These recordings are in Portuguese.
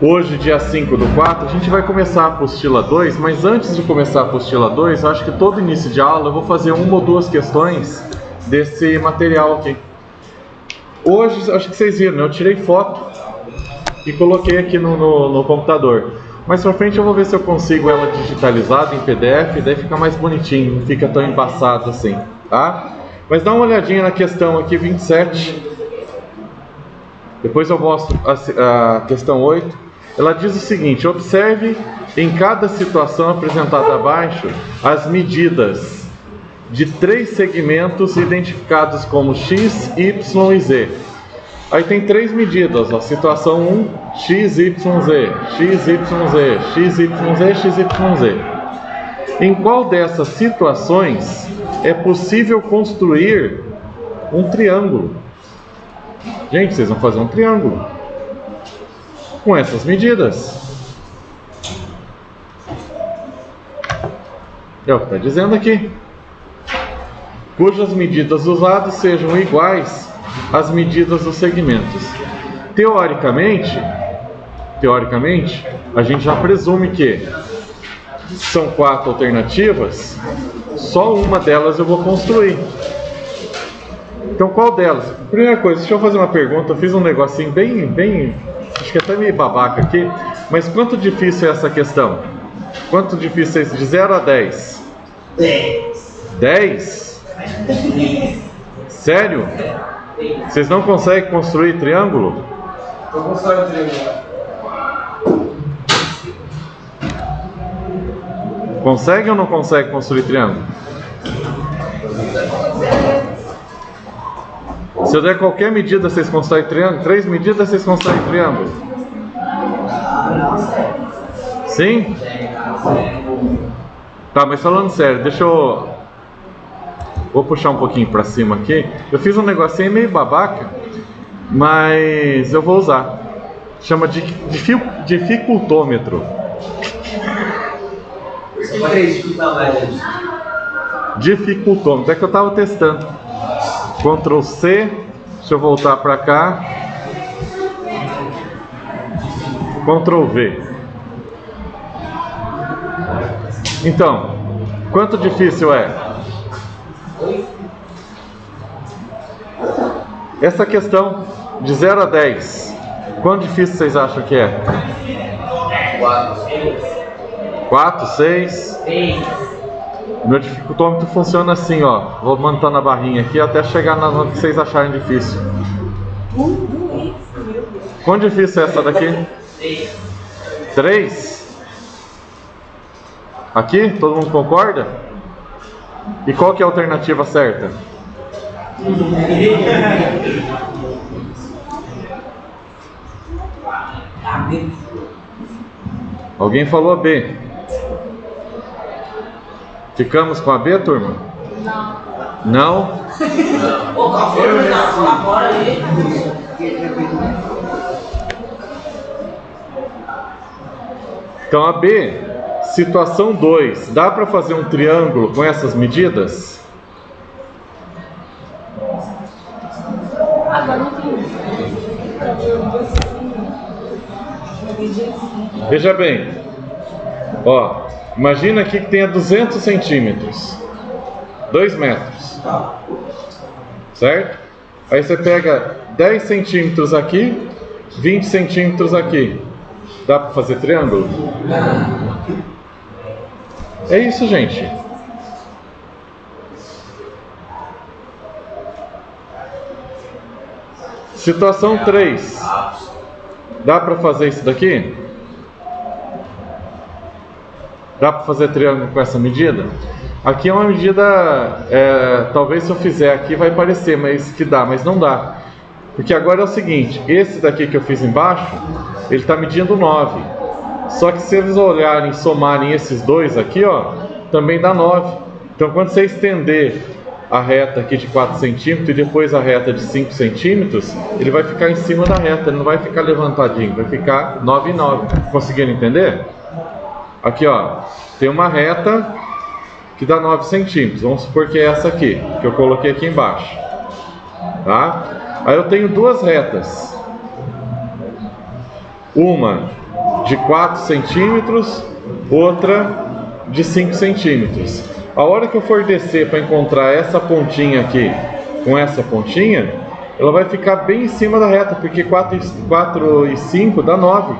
Hoje, dia 5/4, a gente vai começar a apostila 2, mas antes de começar a apostila 2, eu acho que todo início de aula eu vou fazer uma ou duas questões desse material aqui. Hoje, acho que vocês viram, né? Eu tirei foto e coloquei aqui no computador. Mais pra frente eu vou ver se eu consigo ela digitalizada em PDF, daí fica mais bonitinho, não fica tão embaçado assim, tá? Mas dá uma olhadinha na questão aqui 27. Depois eu mostro a questão 8. Ela diz o seguinte: observe em cada situação apresentada abaixo as medidas de 3 segmentos identificados como X, Y e Z. Aí tem 3 medidas, ó, situação 1, X, Y, Z, X, Y, Z, X, Y, Z, X, Y, Z. Em qual dessas situações é possível construir um triângulo? Gente, vocês vão fazer um triângulo com essas medidas. É o que está dizendo aqui. Cujas medidas usadas sejam iguais às medidas dos segmentos. Teoricamente, a gente já presume que são 4 alternativas, só uma delas eu vou construir. Então, qual delas? Primeira coisa, deixa eu fazer uma pergunta. Eu fiz um negocinho bem, acho que até meio babaca aqui, mas quanto difícil é essa questão? Quanto difícil é isso? De 0 a 10? 10? Sério? Vocês não conseguem construir triângulo? Eu consigo triângulo. Consegue ou não consegue construir triângulo? Se eu der qualquer medida, vocês conseguem triângulo? 3 medidas, vocês conseguem triângulo? Sim? Tá, mas falando sério, deixa eu... Vou puxar um pouquinho pra cima aqui. Eu fiz um negocinho meio babaca, mas eu vou usar. Chama de dificultômetro. Dificultômetro, é que eu tava testando. Ctrl C, deixa eu voltar para cá, Ctrl V. Então, quanto difícil é? Essa questão de 0 a 10, quão difícil vocês acham que é? 4, 6? Meu dificultômetro funciona assim, ó. Vou mantendo a barrinha aqui até chegar na que vocês acharem difícil. Quão difícil é essa daqui? 3? Aqui? Todo mundo concorda? E qual que é a alternativa certa? Alguém falou a B. Ficamos com a B, turma? Não? Então a B, situação 2, dá para fazer um triângulo com essas medidas? Veja bem, ó, imagina aqui que tenha 200 centímetros, 2 metros, certo? Aí você pega 10 centímetros aqui, 20 centímetros aqui. Dá para fazer triângulo? É isso, gente. Situação 3. Dá para fazer isso daqui? Dá para fazer triângulo com essa medida? Aqui é uma medida, talvez se eu fizer aqui vai parecer, mas que dá, mas não dá. Porque agora é o seguinte, esse daqui que eu fiz embaixo, ele está medindo 9. Só que se eles olharem e somarem esses dois aqui, ó, também dá 9. Então quando você estender a reta aqui de 4 centímetros e depois a reta de 5 centímetros, ele vai ficar em cima da reta, ele não vai ficar levantadinho, vai ficar 9 e 9. Conseguiram entender? Aqui, ó, tem uma reta que dá 9 centímetros. Vamos supor que é essa aqui, que eu coloquei aqui embaixo. Tá? Aí eu tenho duas retas. Uma de 4 centímetros, outra de 5 centímetros. A hora que eu for descer para encontrar essa pontinha aqui com essa pontinha, ela vai ficar bem em cima da reta, porque 4 e 5 dá 9.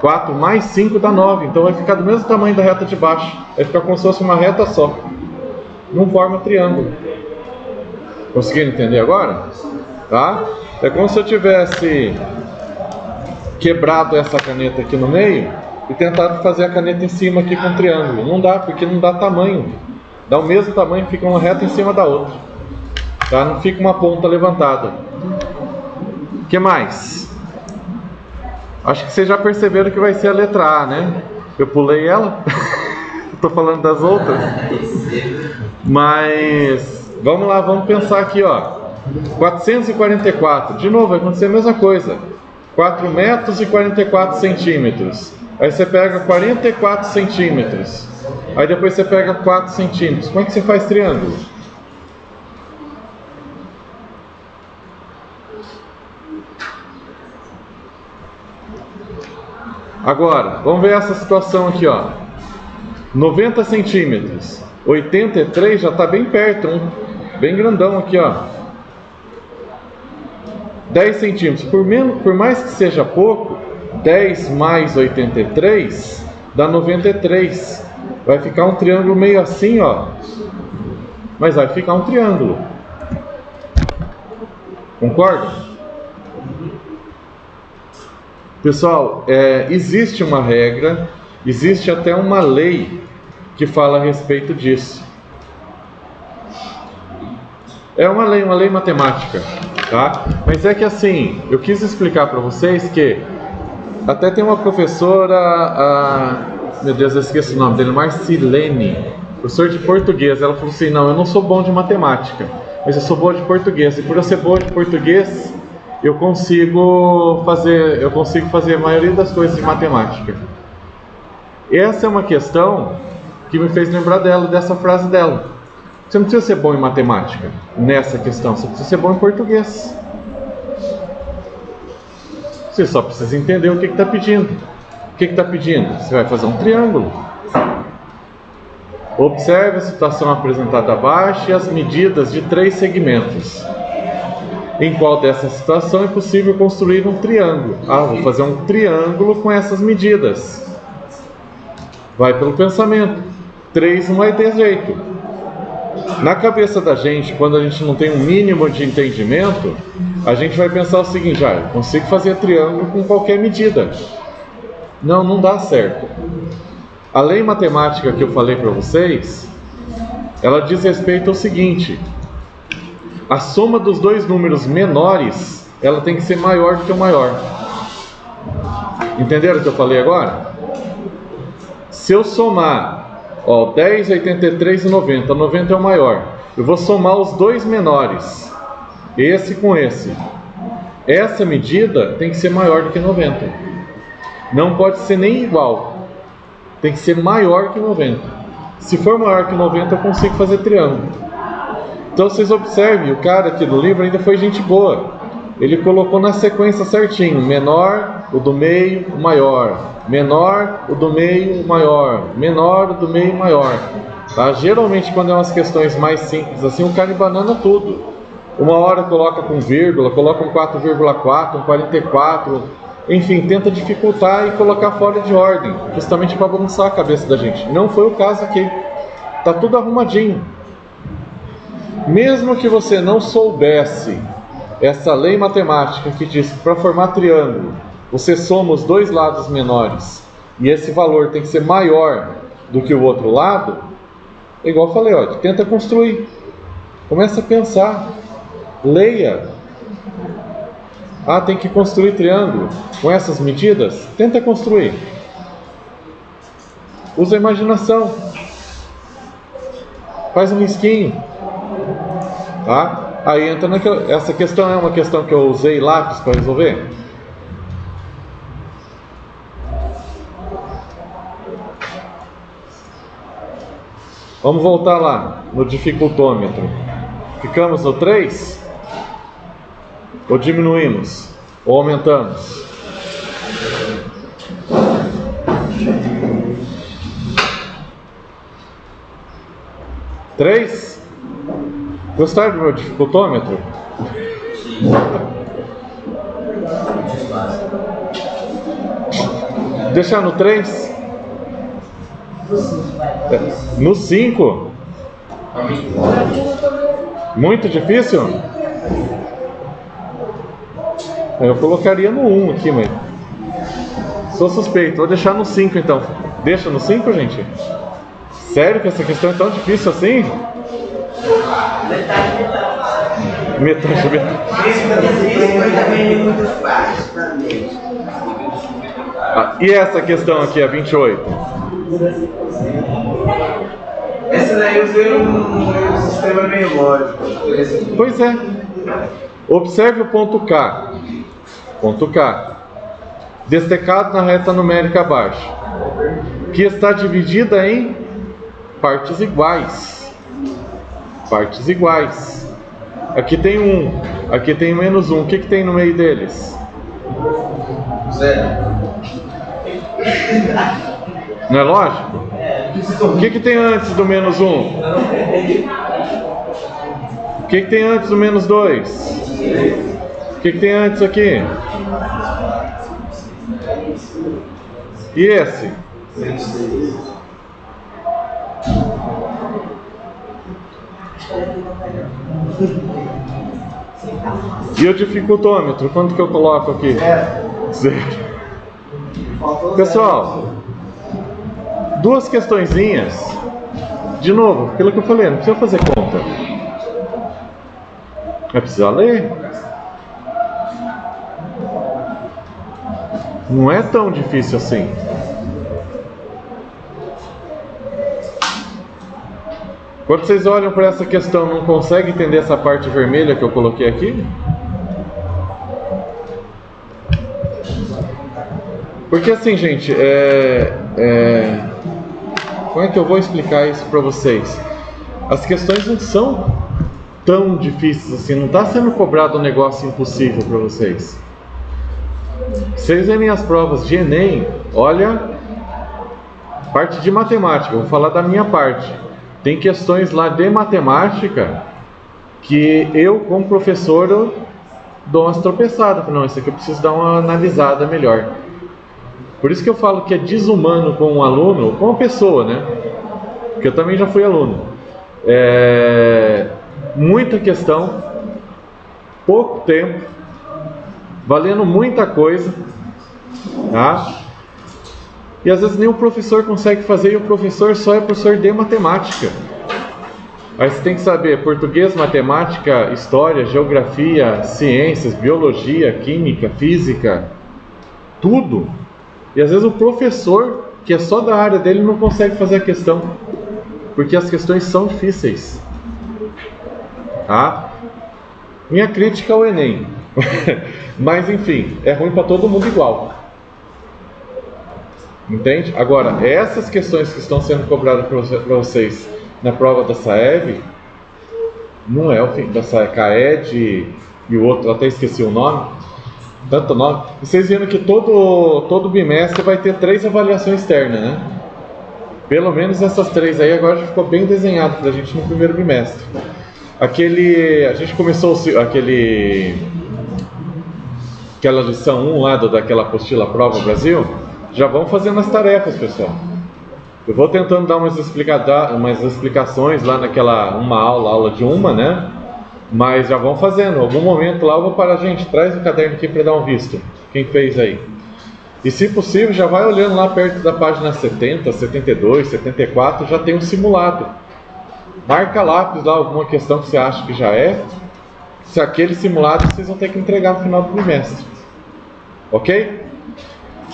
4 mais 5 dá 9, então vai ficar do mesmo tamanho da reta de baixo. Vai ficar como se fosse uma reta só. Não forma triângulo. Conseguiram entender agora? Tá? É como se eu tivesse quebrado essa caneta aqui no meio e tentado fazer a caneta em cima aqui com um triângulo. Não dá, porque não dá tamanho. Dá o mesmo tamanho, fica uma reta em cima da outra. Tá? Não fica uma ponta levantada. O que mais? Acho que vocês já perceberam que vai ser a letra A, né? Eu pulei ela. Estou falando das outras. Mas vamos lá, vamos pensar aqui, ó. 444. De novo, vai acontecer a mesma coisa. 4 metros e 44 centímetros. Aí você pega 44 centímetros. Aí depois você pega 4 centímetros. Como é que você faz triângulo? Agora, vamos ver essa situação aqui, ó. 90 centímetros. 83 já está bem perto, bem grandão aqui, ó. 10 centímetros. Por mais que seja pouco, 10 mais 83 dá 93. Vai ficar um triângulo meio assim, ó. Mas vai ficar um triângulo. Concorda? Pessoal, existe uma regra, existe até uma lei que fala a respeito disso. É uma lei matemática, tá? Mas é que assim, eu quis explicar para vocês que até tem uma professora, meu Deus, eu esqueci o nome dele, Marcilene, professor de português. Ela falou assim: não, eu não sou bom de matemática, mas eu sou boa de português. E por eu ser boa de português, eu consigo fazer a maioria das coisas de matemática. Essa é uma questão que me fez lembrar dessa frase dela. Você não precisa ser bom em matemática nessa questão, você precisa ser bom em português. Você só precisa entender o que está pedindo. O que está pedindo? Você vai fazer um triângulo. Observe a situação apresentada abaixo e as medidas de 3 segmentos. Em qual dessa situação é possível construir um triângulo? Vou fazer um triângulo com essas medidas. Vai pelo pensamento. 3 não vai ter jeito. Na cabeça da gente, quando a gente não tem um mínimo de entendimento, a gente vai pensar o seguinte: eu consigo fazer triângulo com qualquer medida. Não dá certo. A lei matemática que eu falei para vocês, ela diz respeito ao seguinte: a soma dos dois números menores, ela tem que ser maior do que o maior. Entenderam o que eu falei agora? Se eu somar 10, 83 e 90, 90 é o maior, eu vou somar os dois menores, esse com esse. Essa medida tem que ser maior do que 90. Não pode ser nem igual, tem que ser maior que 90. Se for maior que 90, eu consigo fazer triângulo. Então vocês observem, o cara aqui do livro ainda foi gente boa. Ele colocou na sequência certinho: menor, o do meio, o maior. Menor, o do meio, o maior. Menor, o do meio, o maior. Tá? Geralmente quando é umas questões mais simples assim, o cara embanana tudo. Uma hora coloca com vírgula, coloca um 4,4, um 44. Enfim, tenta dificultar e colocar fora de ordem, justamente para bagunçar a cabeça da gente. Não foi o caso aqui. Tá tudo arrumadinho. Mesmo que você não soubesse essa lei matemática que diz que para formar triângulo, você soma os dois lados menores e esse valor tem que ser maior do que o outro lado, é igual eu falei, tenta construir. Começa a pensar. Leia. Tem que construir triângulo com essas medidas? Tenta construir. Usa a imaginação. Faz um risquinho. Tá? Aí entra naquela. Essa questão é uma questão que eu usei lápis para resolver. Vamos voltar lá no dificultômetro. Ficamos no 3? Ou diminuímos? Ou aumentamos? 3? Gostaram do meu dificultômetro? Deixar no 3? No 5? Muito difícil? Eu colocaria no 1 aqui, mas sou suspeito. Vou deixar no 5 então. Deixa no 5, gente? Sério que essa questão é tão difícil assim? Metade. E essa questão aqui, a 28? Essa daí eu usei um sistema meio lógico. Pois é. Observe o ponto K. Ponto K. Destacado na reta numérica abaixo. Que está dividida em partes iguais. Partes iguais. Aqui tem 1. Aqui tem menos 1. O que tem no meio deles? 0. Não é lógico? O que tem antes do menos 1? O que tem antes do menos 2? O que tem antes aqui? E esse? E o dificultômetro? Quanto que eu coloco aqui? 0. Pessoal, duas questõezinhas. De novo, pelo que eu falei, não precisa fazer conta. Vai precisar ler. Não é tão difícil assim. Quando vocês olham para essa questão, não conseguem entender essa parte vermelha que eu coloquei aqui? Porque assim, gente, como é que eu vou explicar isso para vocês? As questões não são tão difíceis assim, não está sendo cobrado um negócio impossível para vocês. Vocês verem as provas de Enem, olha, parte de matemática, vou falar da minha parte. Tem questões lá de matemática que eu, como professor, eu dou umas tropeçadas. Não, isso aqui eu preciso dar uma analisada melhor. Por isso que eu falo que é desumano com um aluno, ou com uma pessoa, né? Porque eu também já fui aluno. Muita questão, pouco tempo, valendo muita coisa, tá? E às vezes nem o professor consegue fazer, e o professor só é professor de matemática. Aí você tem que saber português, matemática, história, geografia, ciências, biologia, química, física, tudo. E às vezes o professor, que é só da área dele, não consegue fazer a questão, porque as questões são difíceis, tá? Minha crítica ao Enem. Mas enfim, é ruim para todo mundo igual. Entende? Agora, essas questões que estão sendo cobradas para vocês na prova da SAEB, não é o fim da SAEB, CAED e o outro, até esqueci o nome, tanto nome. E vocês viram que todo bimestre vai ter 3 avaliações externas, né? Pelo menos essas 3 aí agora já ficou bem desenhado para a gente no primeiro bimestre. A gente começou aquela lição 1 lá daquela apostila Prova Brasil. Já vão fazendo as tarefas, pessoal. Eu vou tentando dar umas explicações lá naquela aula de uma, né? Mas já vão fazendo. Em algum momento lá eu vou parar, gente, traz o caderno aqui para dar um visto. Quem fez aí? E se possível, já vai olhando lá perto da página 70, 72, 74, já tem um simulado. Marca lápis lá alguma questão que você acha que já é. Se aquele simulado vocês vão ter que entregar no final do trimestre. Ok?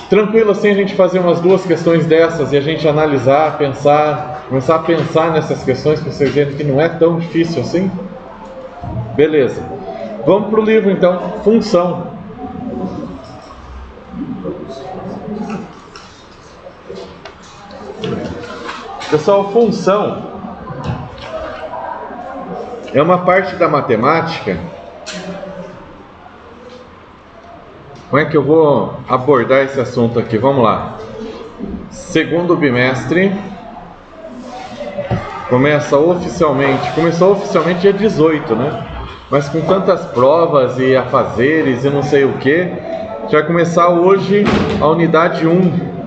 Tranquilo assim a gente fazer umas 2 questões dessas e a gente analisar, pensar, começar a pensar nessas questões para vocês verem que não é tão difícil assim? Beleza. Vamos para o livro então, função. Pessoal, função é uma parte da matemática. Como é que eu vou abordar esse assunto aqui? Vamos lá. Segundo bimestre, começou oficialmente dia 18, né? Mas com tantas provas e afazeres e não sei o que, vai começar hoje a unidade 1.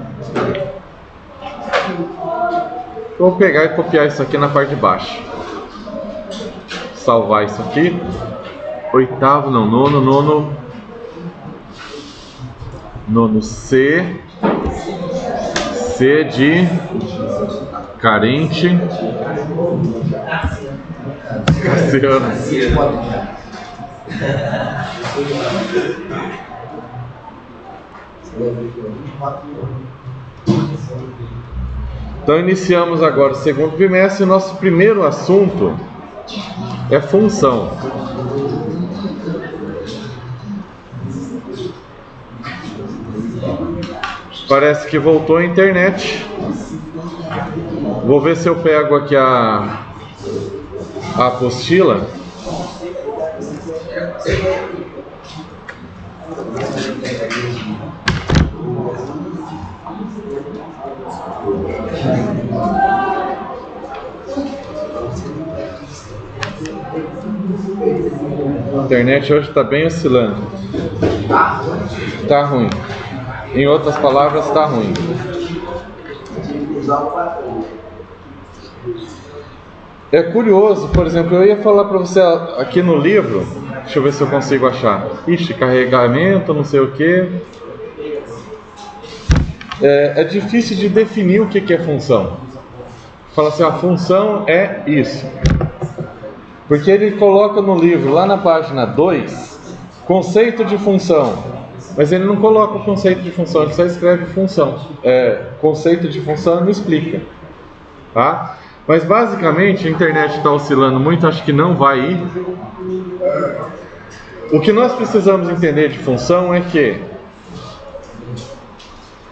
Vou pegar e copiar isso aqui na parte de baixo. Salvar isso aqui. Nono C. C de carente. Cassiano. Então iniciamos agora o segundo bimestre. Nosso primeiro assunto é função. Parece que voltou a internet. Vou ver se eu pego aqui a apostila. A internet hoje está bem oscilando. Tá ruim. Em outras palavras, está ruim. É curioso, por exemplo, eu ia falar para você aqui no livro. Deixa eu ver se eu consigo achar. Ixi, carregamento, não sei o que. É difícil de definir o que é função. Fala assim, a função é isso. Porque ele coloca no livro, lá na página 2, conceito de função. Mas ele não coloca o conceito de função, ele só escreve função. Conceito de função não explica. Tá? Mas basicamente a internet está oscilando muito, acho que não vai ir. O que nós precisamos entender de função é que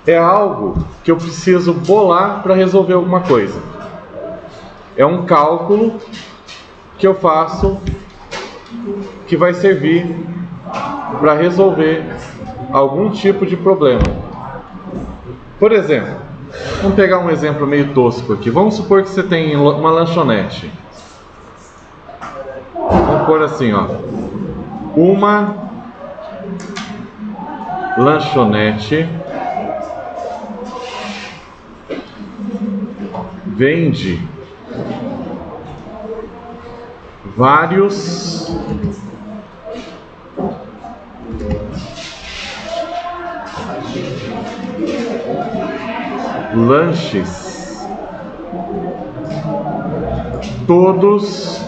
é algo que eu preciso bolar para resolver alguma coisa. É um cálculo que eu faço que vai servir para resolver algum tipo de problema. Por exemplo, vamos pegar um exemplo meio tosco aqui. Vamos supor que você tem uma lanchonete. Vamos pôr assim, ó. Uma lanchonete vende vários lanches, todos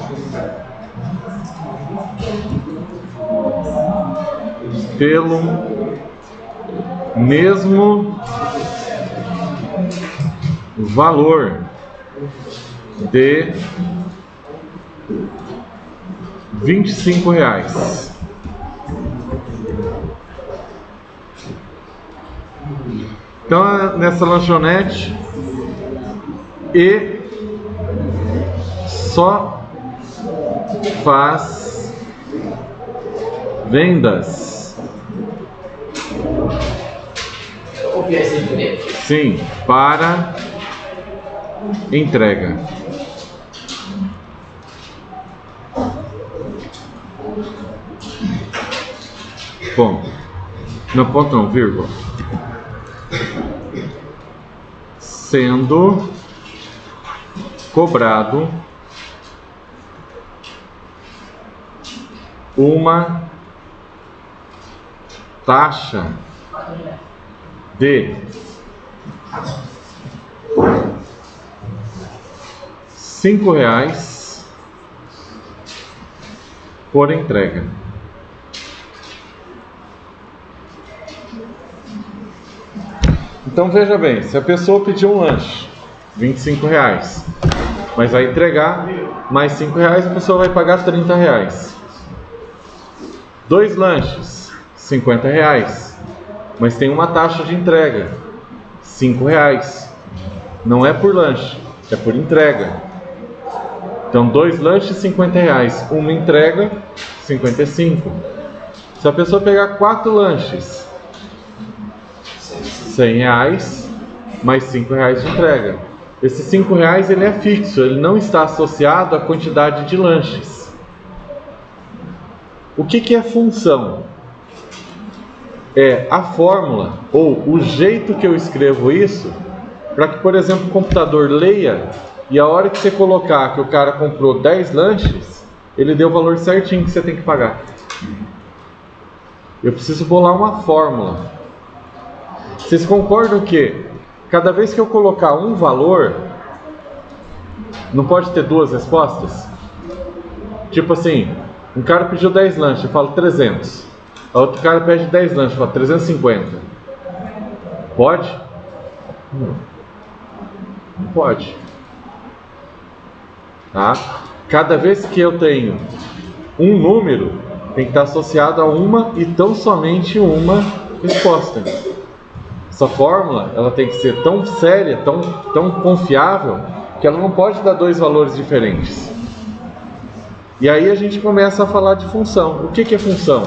pelo mesmo valor de R$25. Então, nessa lanchonete e só faz vendas. Sim, para entrega. Bom, não ponto não, vírgula. Sendo cobrado uma taxa de R$5 por entrega. Então veja bem, se a pessoa pedir um lanche, R$25, mas vai entregar mais R$5, a pessoa vai pagar R$30. 2 lanches, R$50, mas tem uma taxa de entrega, R$5. Não é por lanche, é por entrega. Então 2 lanches, R$50, uma entrega, R$55. Se a pessoa pegar 4 lanches, R$100, mais R$5 de entrega. Esse R$5 ele é fixo, ele não está associado à quantidade de lanches. O que é função? É a fórmula ou o jeito que eu escrevo isso para que, por exemplo, o computador leia e a hora que você colocar que o cara comprou 10 lanches, ele deu o valor certinho que você tem que pagar. Eu preciso bolar uma fórmula. Vocês concordam que cada vez que eu colocar um valor, não pode ter duas respostas? Tipo assim, um cara pediu 10 lanches, eu falo 300. A outro cara pede 10 lanches, eu falo 350. Pode? Não pode. Tá? Cada vez que eu tenho um número, tem que estar associado a uma e tão somente uma resposta. Essa fórmula, ela tem que ser tão séria, tão confiável, que ela não pode dar dois valores diferentes. E aí a gente começa a falar de função. O que é função?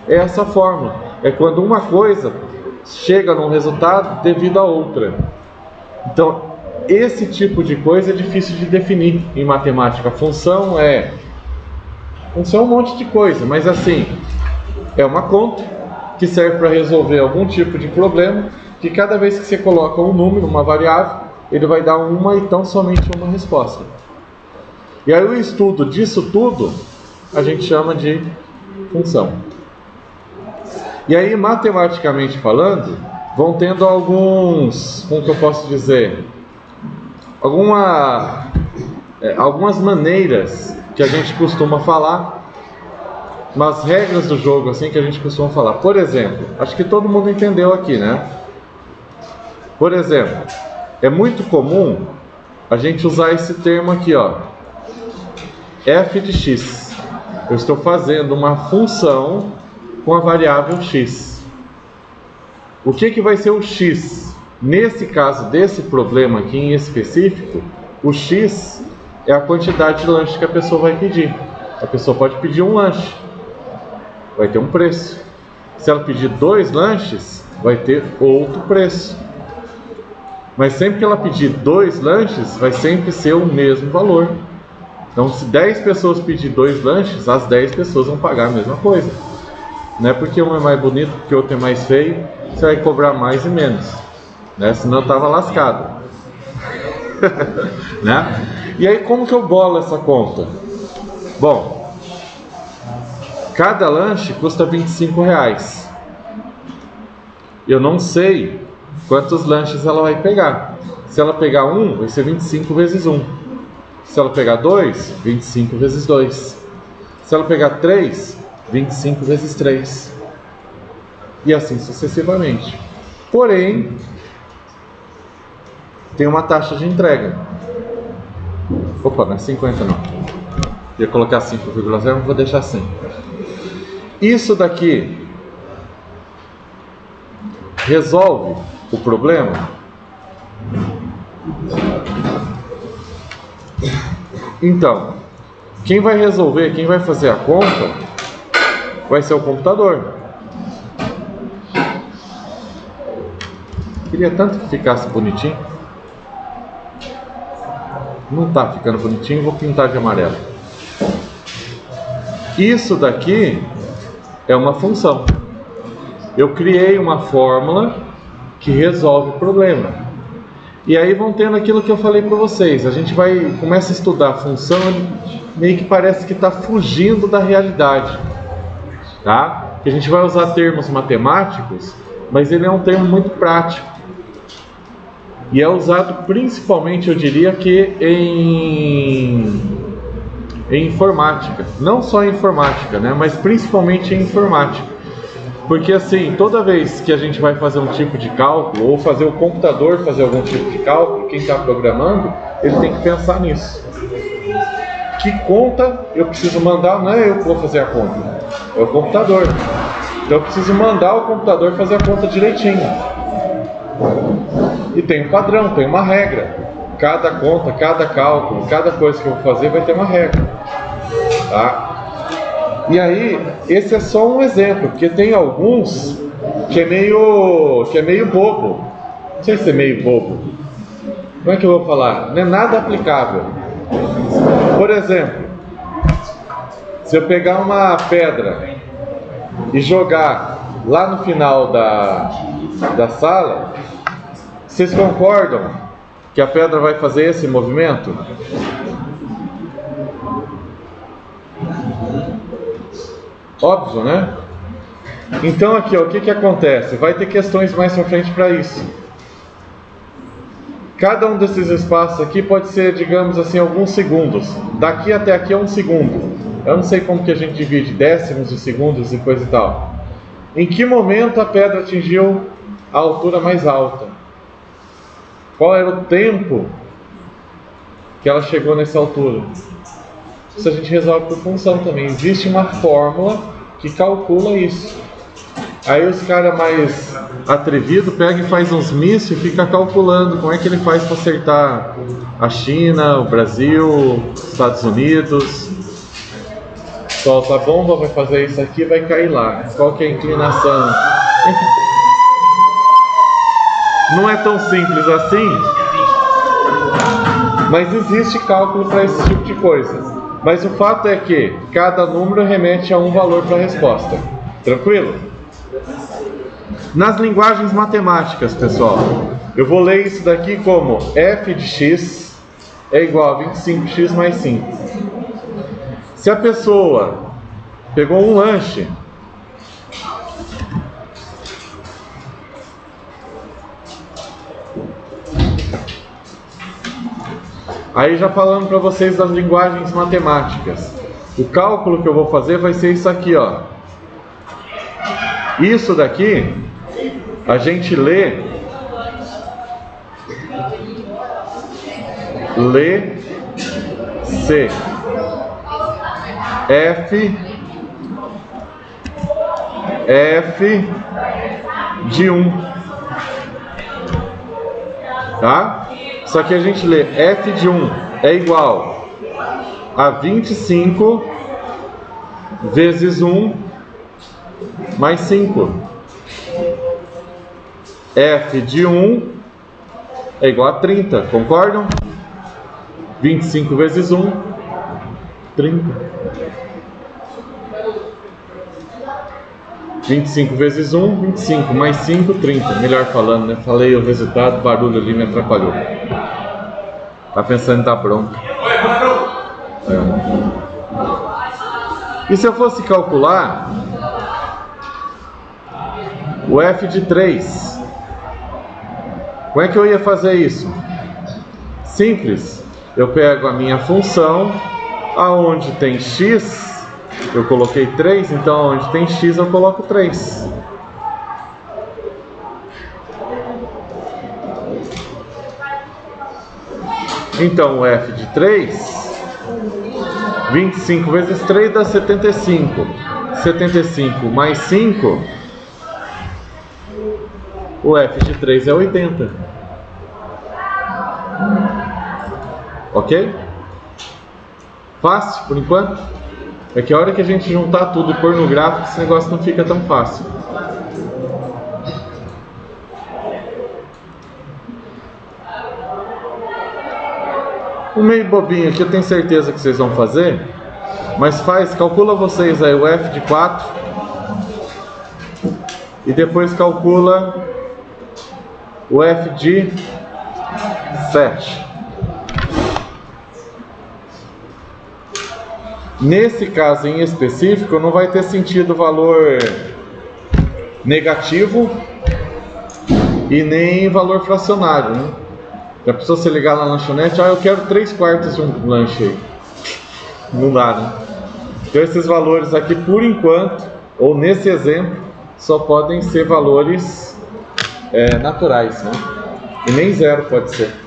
É essa fórmula. É quando uma coisa chega num resultado devido a outra. Então, esse tipo de coisa é difícil de definir em matemática. Função é um monte de coisa, mas assim, é uma conta que serve para resolver algum tipo de problema, que cada vez que você coloca um número, uma variável, ele vai dar uma e tão somente uma resposta. E aí o estudo disso tudo, a gente chama de função. E aí, matematicamente falando, vão tendo alguns, como que eu posso dizer, algumas maneiras que a gente costuma falar, umas regras do jogo assim que a gente costuma falar. Por exemplo, acho que todo mundo entendeu aqui, né? Por exemplo, é muito comum a gente usar esse termo aqui, ó, f de x. Eu estou fazendo uma função com a variável x. O que vai ser o x? Nesse caso desse problema aqui em específico, o x é a quantidade de lanche que a pessoa vai pedir. A pessoa pode pedir um lanche, vai ter um preço. Se ela pedir 2 lanches, vai ter outro preço. Mas sempre que ela pedir 2 lanches, vai sempre ser o mesmo valor. Então, se 10 pessoas pedir 2 lanches, as 10 pessoas vão pagar a mesma coisa. Não é porque um é mais bonito, porque o outro é mais feio, você vai cobrar mais e menos, né? Senão eu estava lascado. Né? E aí, como que eu bolo essa conta? Bom, cada lanche custa R$25. Eu não sei quantos lanches ela vai pegar. Se ela pegar um, vai ser 25 vezes 1. Se ela pegar 2, 25 vezes 2. Se ela pegar 3, 25 vezes 3. E assim sucessivamente. Porém, tem uma taxa de entrega. Opa, não é 50 não. Ia colocar 5,0, vou deixar assim. Isso daqui resolve o problema? Então, quem vai resolver, quem vai fazer a conta, vai ser o computador. Queria tanto que ficasse bonitinho. Não está ficando bonitinho, vou pintar de amarelo. Isso daqui é uma função. Eu criei uma fórmula que resolve o problema. E aí vão tendo aquilo que eu falei para vocês. A gente começa a estudar a função, meio que parece que está fugindo da realidade, tá? Que a gente vai usar termos matemáticos, mas ele é um termo muito prático. E é usado principalmente, eu diria que em informática. Não só em informática, né? Mas principalmente em informática. Porque assim, toda vez que a gente vai fazer um tipo de cálculo, ou fazer o computador fazer algum tipo de cálculo, quem está programando, ele tem que pensar nisso. Que conta eu preciso mandar? Não é eu que vou fazer a conta, é o computador. Então eu preciso mandar o computador fazer a conta direitinho. E tem um padrão, tem uma regra. Cada conta, cada cálculo, cada coisa que eu vou fazer vai ter uma regra. Tá? E aí, esse é só um exemplo, porque tem alguns que é meio bobo. Não sei se é meio bobo. como é que eu vou falar? Não é nada aplicável. Por exemplo, se eu pegar uma pedra e jogar lá no final da sala, vocês concordam que a pedra vai fazer esse movimento? Óbvio, né? Então aqui, ó, o que que acontece? Vai ter questões mais pra frente para isso. Cada um desses espaços aqui pode ser, digamos assim, alguns segundos. Daqui até aqui é um segundo. Eu não sei como que a gente divide décimos de segundos e coisa e tal. Em que momento a pedra atingiu a altura mais alta? Qual era o tempo que ela chegou nessa altura? Isso a gente resolve por função também. Existe uma fórmula que calcula isso. Aí os caras mais atrevidos pegam e faz uns mísseis e fica calculando como é que ele faz para acertar a China, o Brasil, os Estados Unidos. Solta a bomba, vai fazer isso aqui, vai cair lá. Qual que é a inclinação? Não é tão simples assim, mas existe cálculo para esse tipo de coisa. Mas o fato é que cada número remete a um valor para a resposta. Tranquilo? Nas linguagens matemáticas, pessoal, eu vou ler isso daqui como f de x é igual a 25x mais 5. Se a pessoa pegou um lanche aí, já falando para vocês das linguagens matemáticas, o cálculo que eu vou fazer vai ser isso aqui, ó. Isso daqui a gente lê C F de 1, tá? Só que a gente lê f de 1 é igual a 25 vezes 1 mais 5. F de 1 é igual a 30, concordam? 25 vezes 1, 30. 25 vezes 1, 25, mais 5, 30. Melhor falando, né? Falei o resultado, o barulho ali me atrapalhou. Tá pensando em dar bronca. É. E se eu fosse calcular o f de 3? Como é que eu ia fazer isso? Simples. Eu pego a minha função, aonde tem x, eu coloquei 3, então onde tem x eu coloco 3. Então o f de 3, 25 vezes 3 dá 75. 75 mais 5, o f de 3 é 80. Ok? Fácil por enquanto? É que a hora que a gente juntar tudo e pôr no gráfico, esse negócio não fica tão fácil. Um meio bobinho aqui, eu tenho certeza que vocês vão fazer, mas calcula vocês aí o f de 4 e depois calcula o f de 7. Nesse caso em específico, não vai ter sentido o valor negativo e nem valor fracionário, né? Já precisou se ligar na lanchonete, eu quero 3/4 de um lanche aí. Não dá, né? Então esses valores aqui, por enquanto, ou nesse exemplo, só podem ser valores naturais, né? E nem zero pode ser.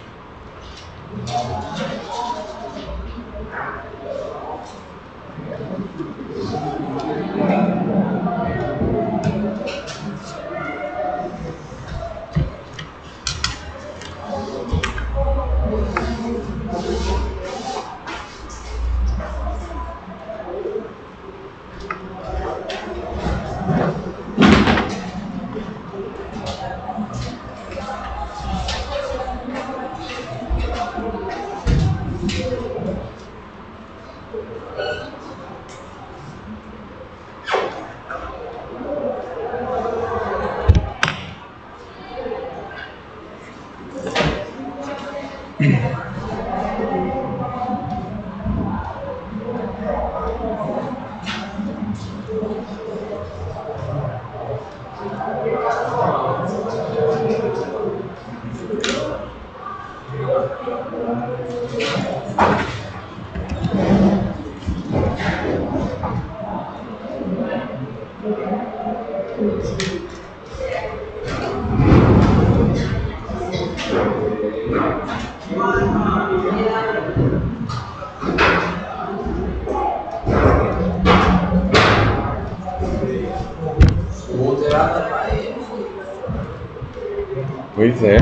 Pois é.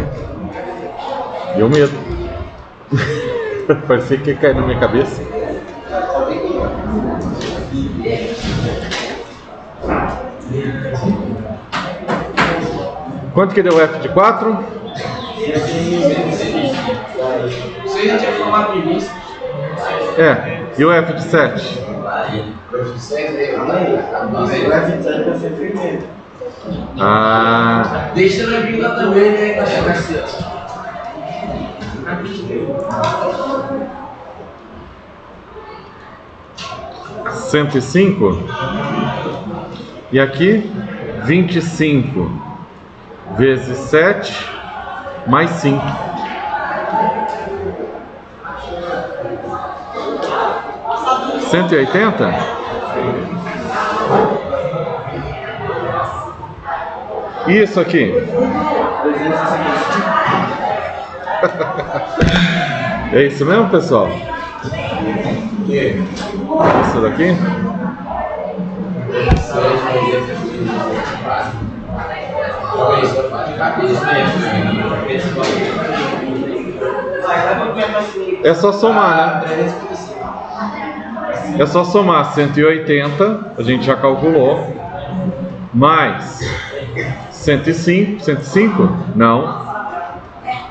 Deu medo. Parecia que ia cair na minha cabeça. Quanto que deu o F de 4? Você já tinha formado no início. É. E o F de 7? Mas aí vai ficar pra ser primeiro. Ah. Deixa na vírgula também, né? Que vai chegar assim, ó. 105. E aqui 25 vezes 7 mais 5. $180? E isso aqui? É isso mesmo, pessoal? Isso daqui? É só somar, né? É só somar 180, a gente já calculou, mais 105, 105? Não.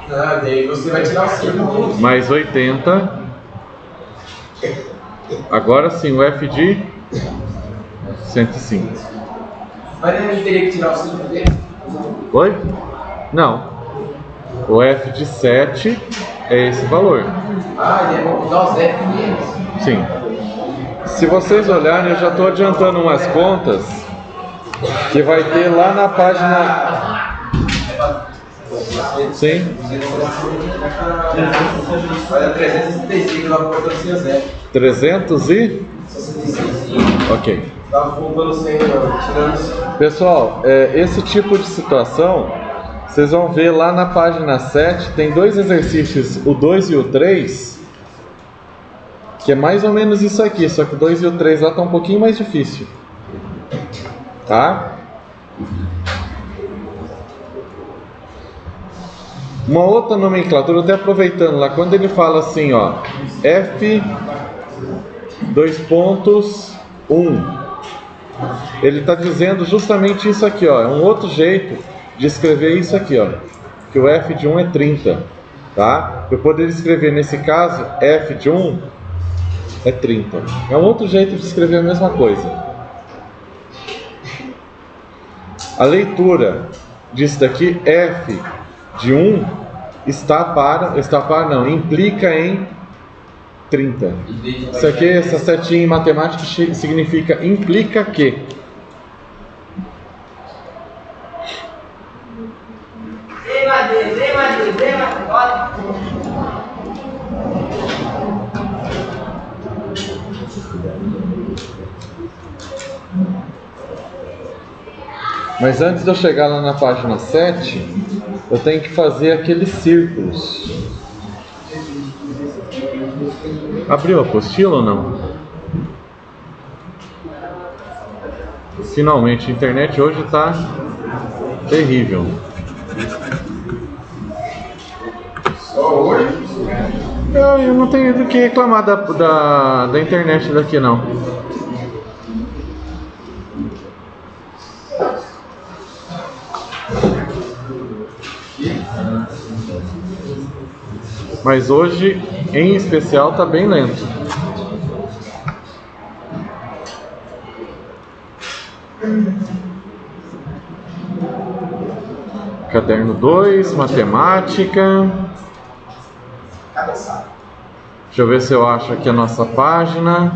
Daí você vai tirar o 5. Mais 80. Agora sim, o F de 105. Mas ele teria que tirar o 5 dele? Oi? Não. O F de 7 é esse valor. Ah, ele vai mudar os F deles? Sim. Se vocês olharem, eu já estou adiantando umas contas que vai ter lá na página. Sim. Olha, 365, lá por todos os F. 300 e? Ok. Tava faltando 100, tirando. Pessoal, esse tipo de situação, vocês vão ver lá na página 7, tem dois exercícios, o 2 e o 3, que é mais ou menos isso aqui, só que o 2 e o 3 lá tá um pouquinho mais difícil. Tá? Uma outra nomenclatura, até aproveitando lá, quando ele fala assim, ó, F 2 pontos 1, ele está dizendo justamente isso aqui, ó, é um outro jeito de escrever isso aqui, ó, que o F de 1 é 30, tá? Eu poderia escrever nesse caso, F de 1 é 30, é um outro jeito de escrever a mesma coisa. A leitura disso daqui, F de 1 implica em 30. Isso aqui, essa setinha em matemática significa implica que. Mas antes de eu chegar lá na página 7, eu tenho que fazer aqueles círculos. Abriu a apostila ou não? Finalmente, a internet hoje está terrível. Só hoje? Eu não tenho do que reclamar da internet daqui não. Mas hoje, em especial, tá bem lento. Caderno 2, matemática. Deixa eu ver se eu acho aqui a nossa página.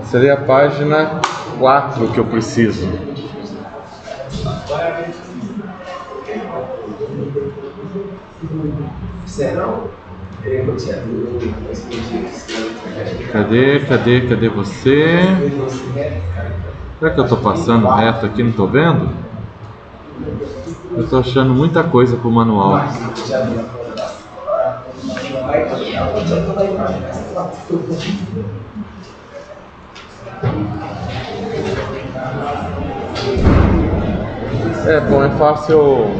Seria a página 4 que eu preciso. Cadê você? Será que eu tô passando reto aqui, não tô vendo? Eu tô achando muita coisa pro manual. É bom, é fácil.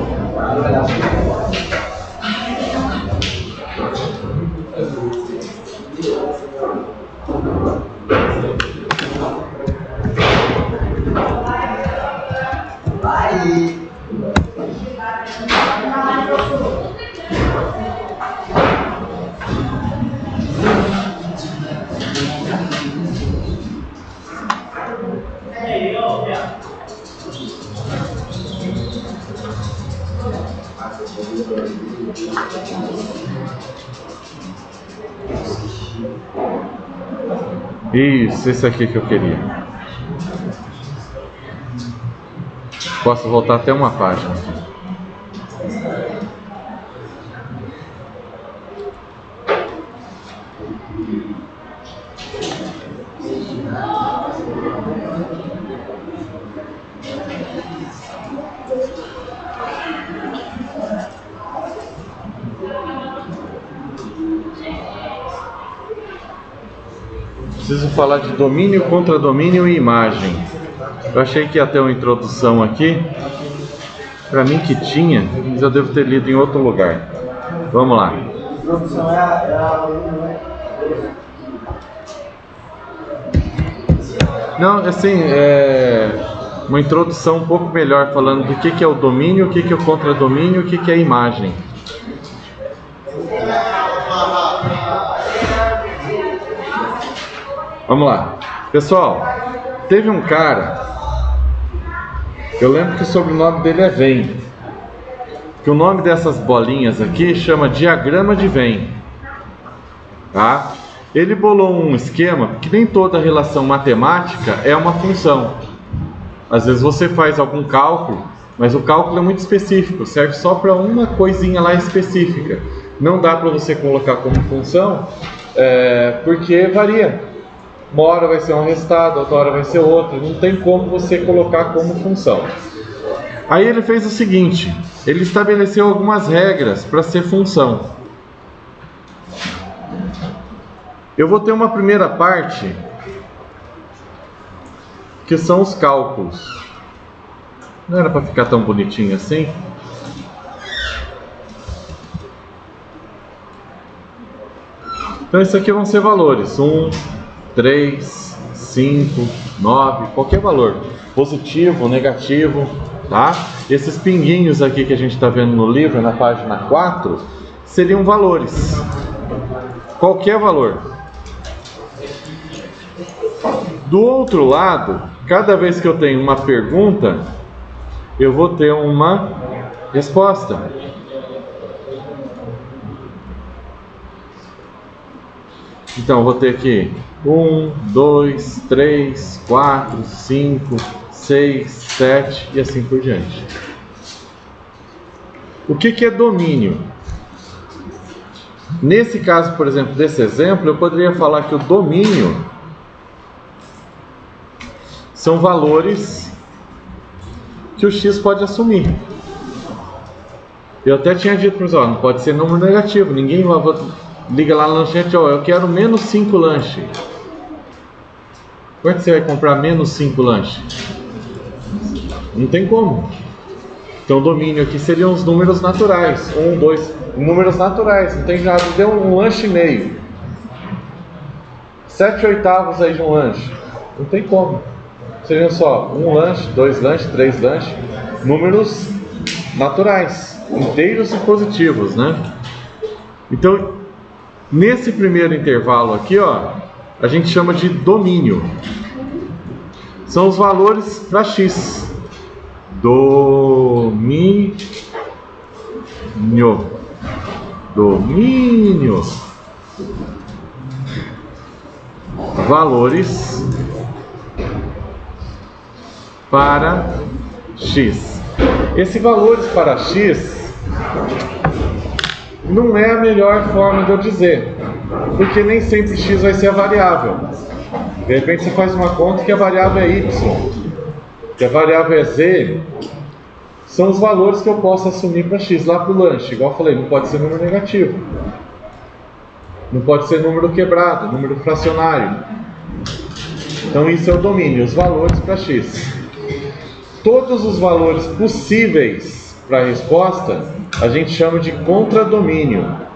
Isso, esse aqui que eu queria. Posso voltar até uma página. Preciso falar de domínio, contradomínio e imagem. Eu achei que ia ter uma introdução aqui. Para mim que tinha, mas eu devo ter lido em outro lugar. Vamos lá. Não, assim, uma introdução um pouco melhor, falando do que é o domínio, o que é o contradomínio, o que é a imagem. Vamos lá. Pessoal, teve um cara, eu lembro que o sobrenome dele é Venn, que o nome dessas bolinhas aqui chama diagrama de Venn, tá? Ele bolou um esquema, porque nem toda relação matemática é uma função. Às vezes você faz algum cálculo, mas o cálculo é muito específico, serve só para uma coisinha lá específica. Não dá para você colocar como função, porque varia. Uma hora vai ser um resultado, outra hora vai ser outro. Não tem como você colocar como função. Aí ele fez o seguinte: ele estabeleceu algumas regras para ser função. Eu vou ter uma primeira parte, que são os cálculos. Não era para ficar tão bonitinho assim? Então isso aqui vão ser valores: 1, 3, 5, 9, qualquer valor, positivo, negativo, tá? Esses pinguinhos aqui que a gente está vendo no livro, na página 4, seriam valores, qualquer valor. Do outro lado, cada vez que eu tenho uma pergunta, eu vou ter uma resposta. Então, eu vou ter aqui 1, 2, 3, 4, 5, 6, 7 e assim por diante. O que é domínio? Nesse caso, por exemplo, desse exemplo, eu poderia falar que o domínio são valores que o x pode assumir. Eu até tinha dito para vocês, não pode ser número negativo, ninguém liga lá na lanchete, eu quero menos 5 lanches. Quanto você vai comprar menos 5 lanches? Não tem como. Então o domínio aqui seriam os números naturais. 1, 2, números naturais, não tem nada. Deu um lanche e meio. 7/8 aí de um lanche. Não tem como. Seriam só 1 lanche, 2 lanches, 3 lanches. Números naturais, inteiros e positivos, né? Então, nesse primeiro intervalo aqui, a gente chama de domínio. São os valores para x. Domínio. valores para x. Esse valores para x não é a melhor forma de eu dizer, porque nem sempre x vai ser a variável. De repente você faz uma conta que a variável é y, que a variável é z. São os valores que eu posso assumir para x lá para o lanche. Igual eu falei, não pode ser número negativo, não pode ser número quebrado, número fracionário. Então isso é o domínio, os valores para x. Todos os valores possíveis para a resposta a gente chama de contradomínio.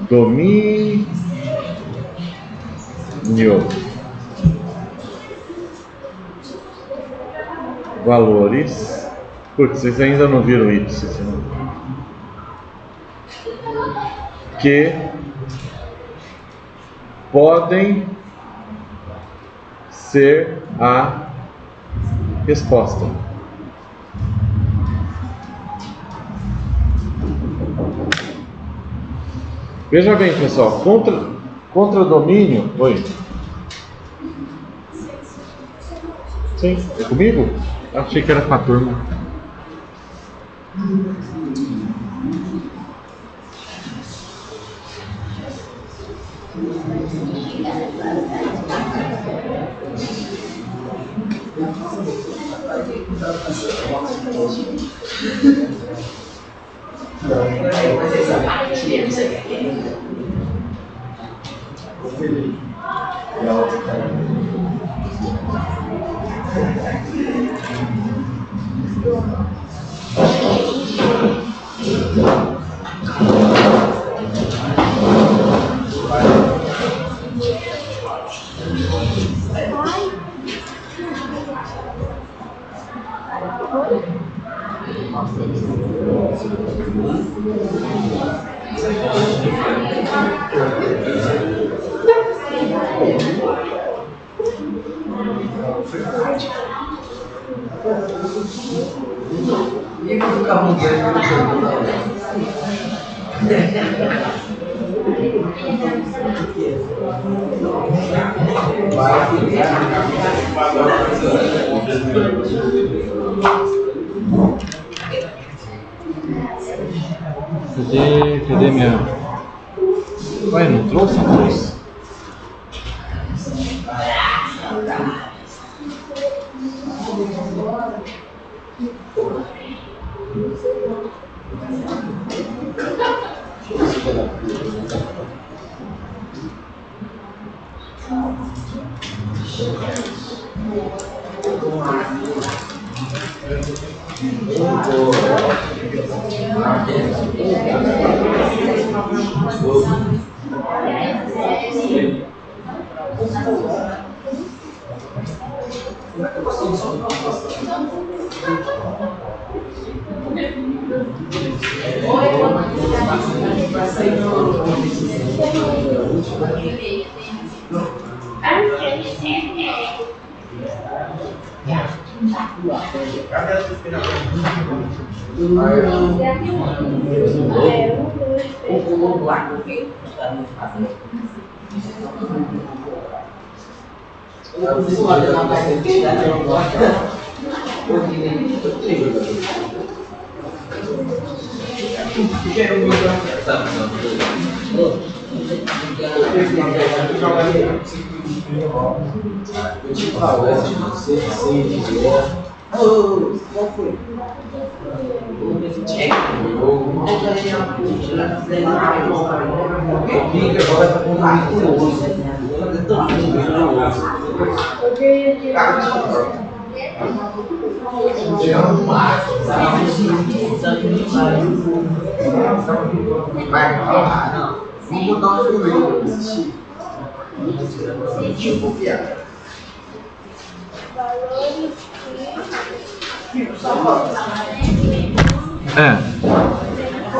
Domínio. Valores. Putz, vocês ainda não viram isso. Que podem ser a resposta. Veja bem, pessoal, contra domínio. Oi. Sim, é comigo? Achei que era com a turma. Cadê minha... Ué, não trouxe a luz?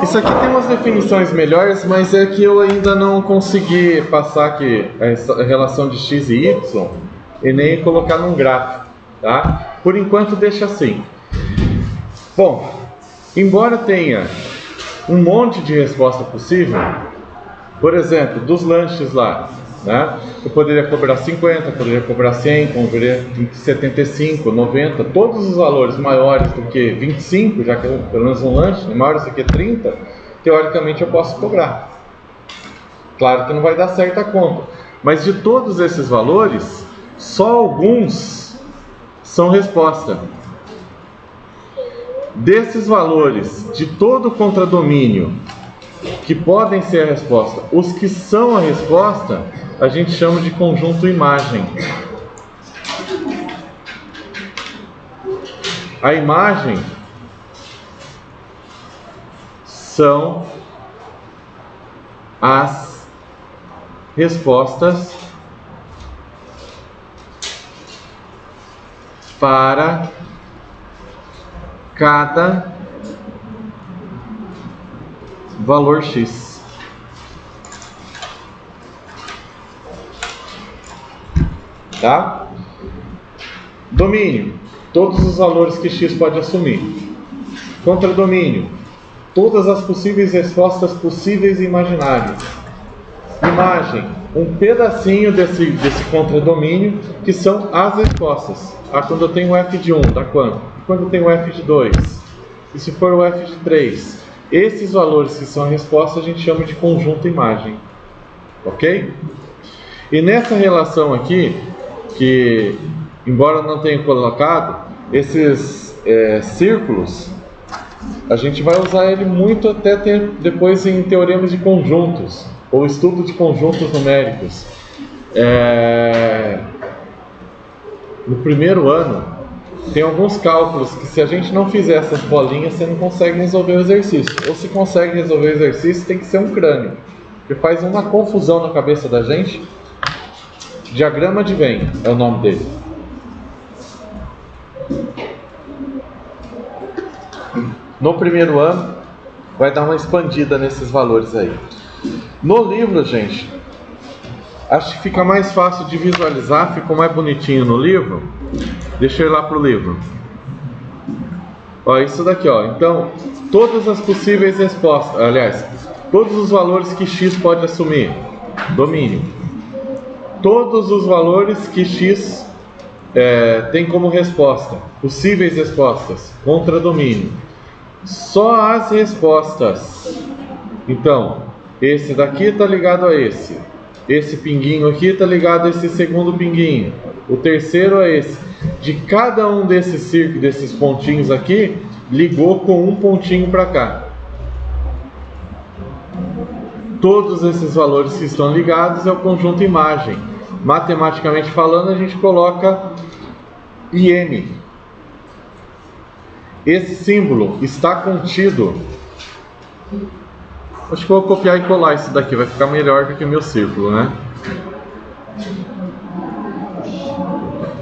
Isso aqui tem umas definições melhores, mas é que eu ainda não consegui passar aqui a relação de x e y e nem colocar num gráfico, tá? Por enquanto deixa assim. Bom, embora tenha um monte de resposta possível, por exemplo, dos lanches lá, né? Eu poderia cobrar 50, poderia cobrar 100, poderia 75, 90, todos os valores maiores do que 25, já que é pelo menos um lanche, maiores do que 30, teoricamente eu posso cobrar. Claro que não vai dar certo a conta, mas de todos esses valores, só alguns são resposta. Desses valores de todo o contradomínio que podem ser a resposta, os que são a resposta, a gente chama de conjunto imagem. A imagem são as respostas para cada valor x. Tá? Domínio, todos os valores que x pode assumir. Contradomínio, todas as possíveis respostas possíveis e imaginárias. Imagem, um pedacinho desse contradomínio que são as respostas. Quando eu tenho f de 1, dá quanto? Quando eu tenho f de 2? E se for o f de 3? Esses valores que são a resposta a gente chama de conjunto imagem. Ok? E nessa relação aqui, que embora não tenha colocado, esses círculos, a gente vai usar ele muito até depois em teoremas de conjuntos, ou estudo de conjuntos numéricos. No primeiro ano, tem alguns cálculos que se a gente não fizer essas bolinhas, você não consegue resolver o exercício. Ou se consegue resolver o exercício, tem que ser um crânio, que faz uma confusão na cabeça da gente. Diagrama de Venn é o nome dele. No primeiro ano, vai dar uma expandida nesses valores aí. No livro, gente, acho que fica mais fácil de visualizar, ficou mais bonitinho no livro. Deixa eu ir lá pro livro. Ó, isso daqui, ó. Então, todas as possíveis respostas, aliás, todos os valores que x pode assumir. Domínio. Todos os valores que x tem como resposta. Possíveis respostas. Contradomínio. Só as respostas. Então, esse daqui está ligado a esse. Esse pinguinho aqui está ligado a esse segundo pinguinho. O terceiro é esse. De cada um desses círculos, desses pontinhos aqui, ligou com um pontinho para cá. Todos esses valores que estão ligados é o conjunto imagem. Matematicamente falando, a gente coloca IN. Esse símbolo está contido. Acho que eu vou copiar e colar isso daqui, vai ficar melhor do que o meu círculo, né?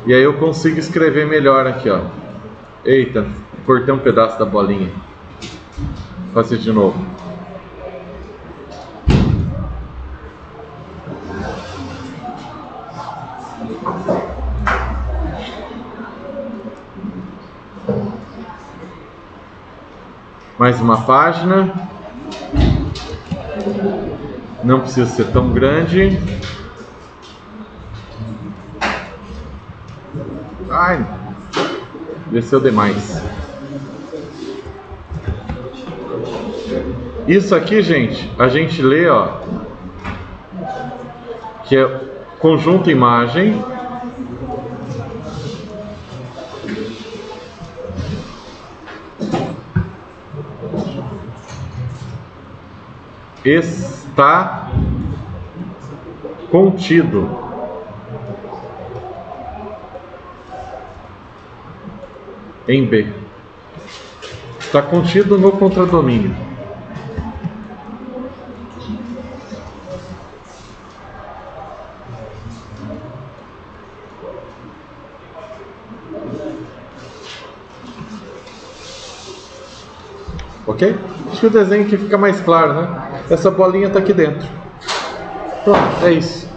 E aí eu consigo escrever melhor aqui, ó. Eita, cortei um pedaço da bolinha. Vou fazer de novo. Mais uma página. Não precisa ser tão grande. Ai, desceu demais. Isso aqui, gente, a gente lê, ó, que é conjunto imagem. Está contido em B. Está contido no contradomínio. Ok? Acho que o desenho aqui fica mais claro, né? Essa bolinha está aqui dentro. Pronto, é isso.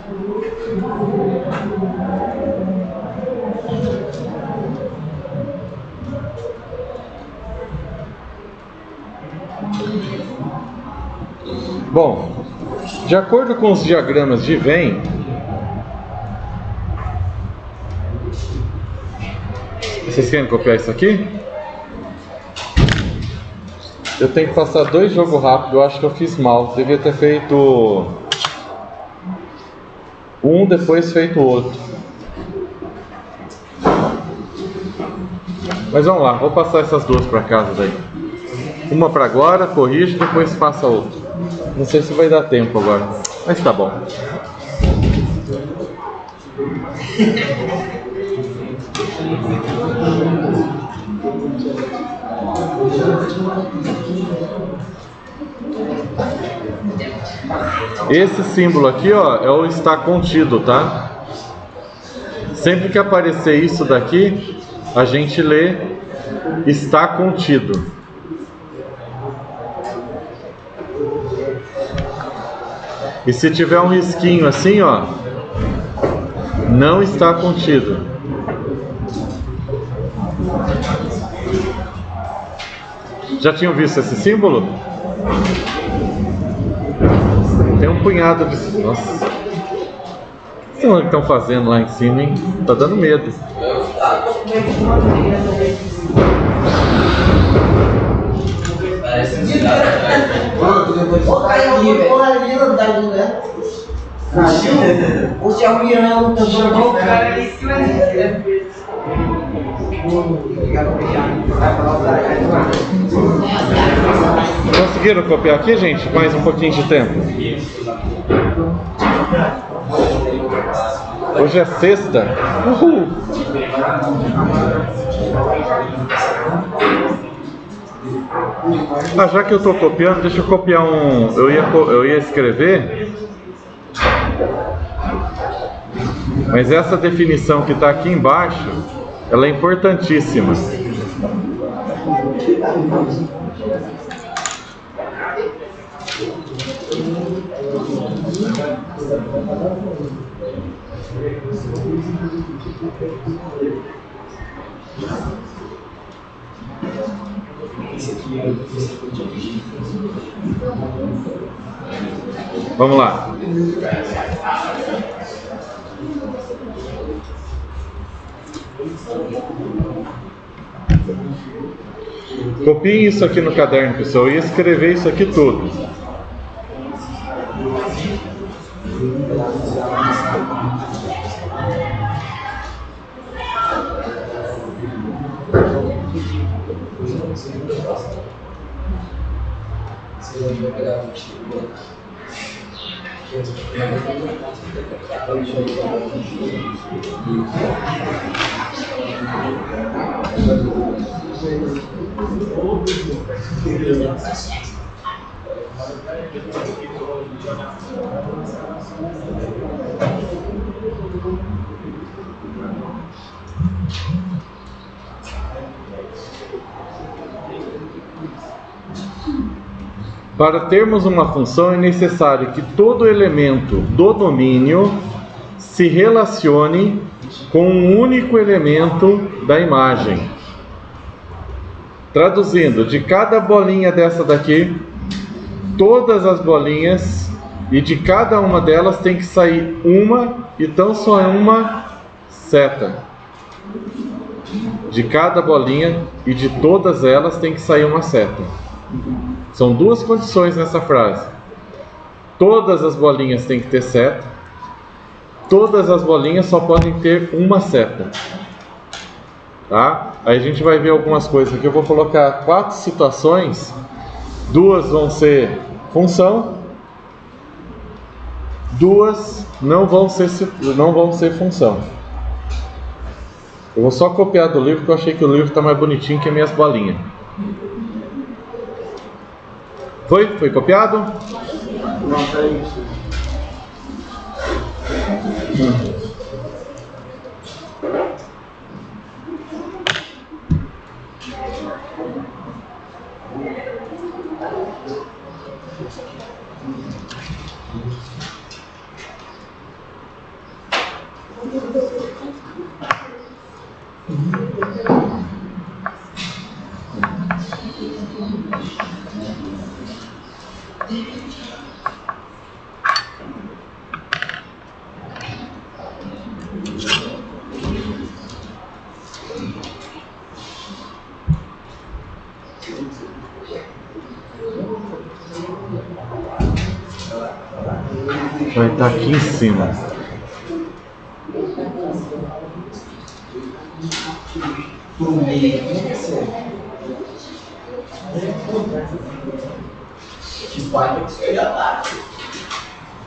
Bom, de acordo com os diagramas de Venn, vocês querem copiar isso aqui? Eu tenho que passar 2 jogos rápidos, eu acho que eu fiz mal. Devia ter feito um, depois feito outro. Mas vamos lá, vou passar essas 2 para casa daí. Uma para agora, corrige, depois faça outra. Não sei se vai dar tempo agora, mas tá bom. Esse símbolo aqui, ó, é o está contido, tá? Sempre que aparecer isso daqui, a gente lê está contido. E se tiver um risquinho assim, ó, não está contido. Já tinham visto esse símbolo? Tem um punhado de... Nossa. O que estão fazendo lá em cima, hein? Tá dando medo. Conseguiram copiar aqui, gente? Mais um pouquinho de tempo. Hoje é sexta. Uhul! Ah, já que eu estou copiando, deixa eu copiar um... Eu ia escrever, mas essa definição que está aqui embaixo, ela é importantíssima. Vamos lá. Copiem isso aqui no caderno, pessoal. Eu ia escrever isso aqui tudo. Para termos uma função é necessário que todo elemento do domínio se relacione com um único elemento da imagem. Traduzindo, de cada bolinha dessa daqui, todas as bolinhas, e de cada uma delas tem que sair uma e tão só uma seta. De cada bolinha e de todas elas tem que sair uma seta. São 2 condições nessa frase. Todas as bolinhas têm que ter seta. Todas as bolinhas só podem ter uma seta. Tá? Aí a gente vai ver algumas coisas aqui. Eu vou colocar 4 situações. 2 vão ser função. 2 não vão ser função. Eu vou só copiar do livro, porque eu achei que o livro está mais bonitinho que as minhas bolinhas. Foi copiado? Não, tá isso. vai estar aqui em cima.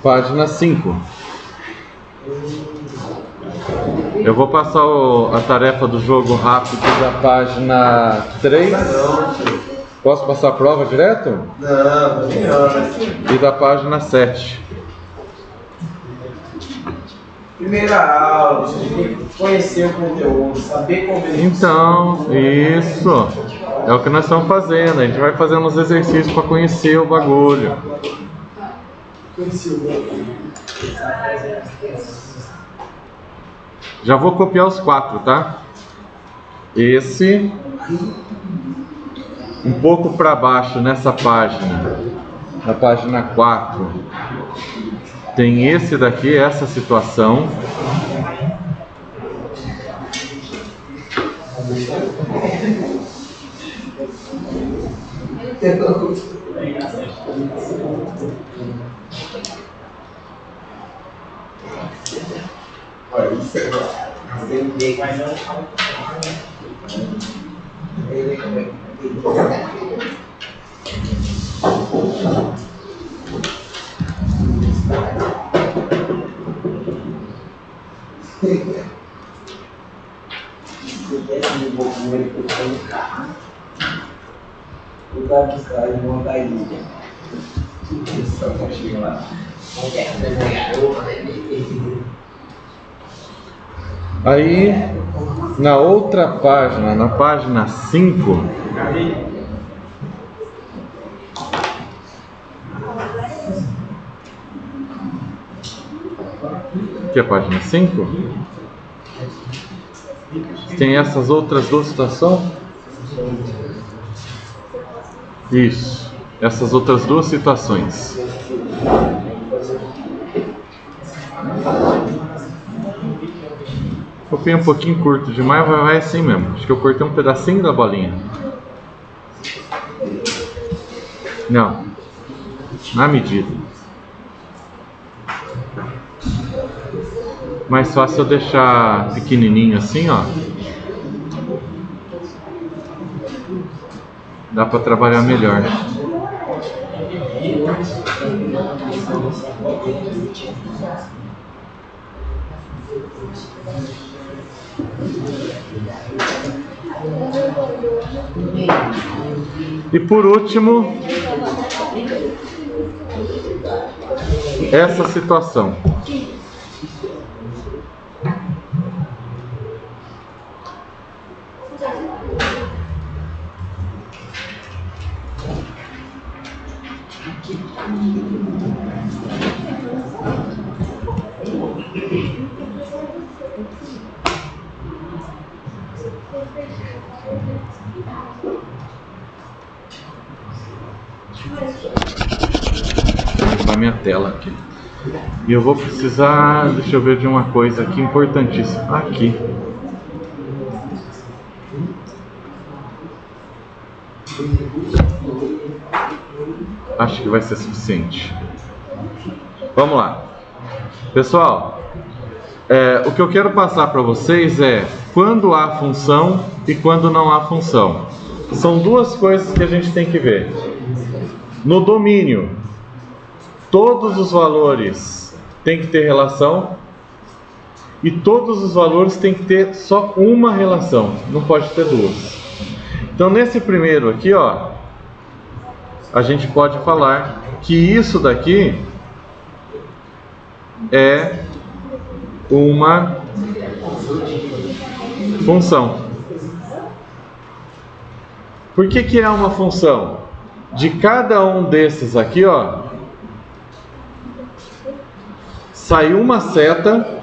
Página 5. Eu vou passar a tarefa do jogo rápido da página 3. Posso passar a prova direto? Não, melhor. E da página 7. Primeira aula, você tem que conhecer o conteúdo, saber como ele Então, isso é o que nós estamos fazendo. A gente vai fazendo uns exercícios para conhecer o bagulho. Já vou copiar os 4, tá? Esse, um pouco para baixo nessa página, na página 4, tem esse daqui, essa situação. Olha, isso é o cara que está em uma ilha. Só para chegar lá. Aí, na outra página, na página 5, que é a página 5, tem essas outras duas situações. Isso, essas outras duas situações. Copiei um pouquinho curto demais, vai assim mesmo. Acho que eu cortei um pedacinho da bolinha. Não, na medida. Mais fácil eu deixar pequenininho assim, ó. Dá para trabalhar melhor. E por último, essa situação. Vou limpar minha tela aqui. E eu vou precisar, deixa eu ver de uma coisa aqui importantíssima. Aqui. Acho que vai ser suficiente. Vamos lá. Pessoal, o que eu quero passar para vocês é quando há função e quando não há função. São duas coisas que a gente tem que ver. No domínio, todos os valores têm que ter relação e todos os valores têm que ter só uma relação, não pode ter duas. Então nesse primeiro aqui, ó, a gente pode falar que isso daqui é uma função. Por que é uma função? De cada um desses aqui, ó, sai uma seta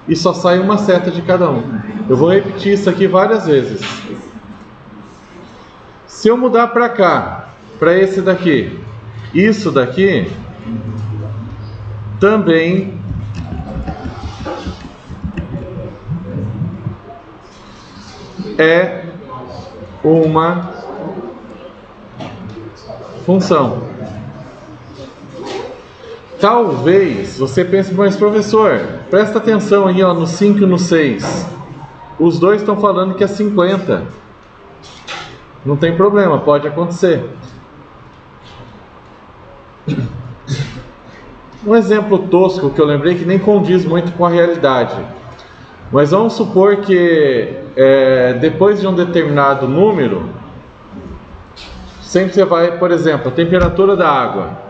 e só sai uma seta de cada um. Eu vou repetir isso aqui várias vezes. Se eu mudar para cá, para esse daqui, isso daqui também é uma função. Talvez você pense, mas professor, presta atenção aí ó, no 5 e no 6. Os dois estão falando que é 50. Não tem problema, pode acontecer. Um exemplo tosco que eu lembrei que nem condiz muito com a realidade. Mas vamos supor que depois de um determinado número, sempre você vai, por exemplo, a temperatura da água.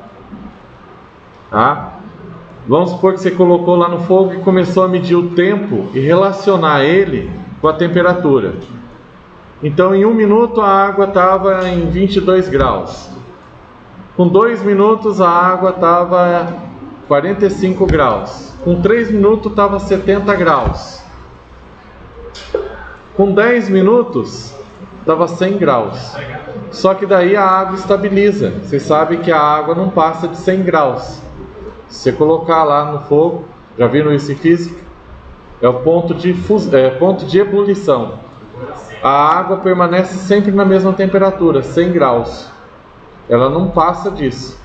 Tá? Vamos supor que você colocou lá no fogo e começou a medir o tempo e relacionar ele com a temperatura. Então em 1 minuto a água estava em 22 graus. Com 2 minutos a água estava 45 graus. Com 3 minutos estava 70 graus. Com 10 minutos estava 100 graus. Só que daí a água estabiliza. Você sabe que a água não passa de 100 graus. Se você colocar lá no fogo, já viram isso em física? É o ponto de ebulição. A água permanece sempre na mesma temperatura, 100 graus. Ela não passa disso.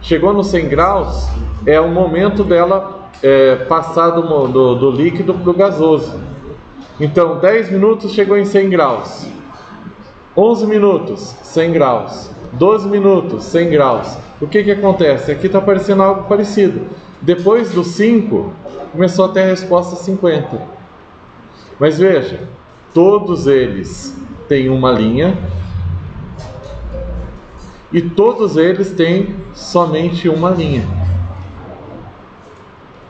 Chegou no 100 graus, é o momento dela passar do líquido para o gasoso. Então, 10 minutos chegou em 100 graus. 11 minutos, 100 graus. 12 minutos, 100 graus. O que acontece? Aqui está aparecendo algo parecido. Depois do 5, começou a ter a resposta 50. Mas veja, todos eles têm uma linha e todos eles têm somente uma linha.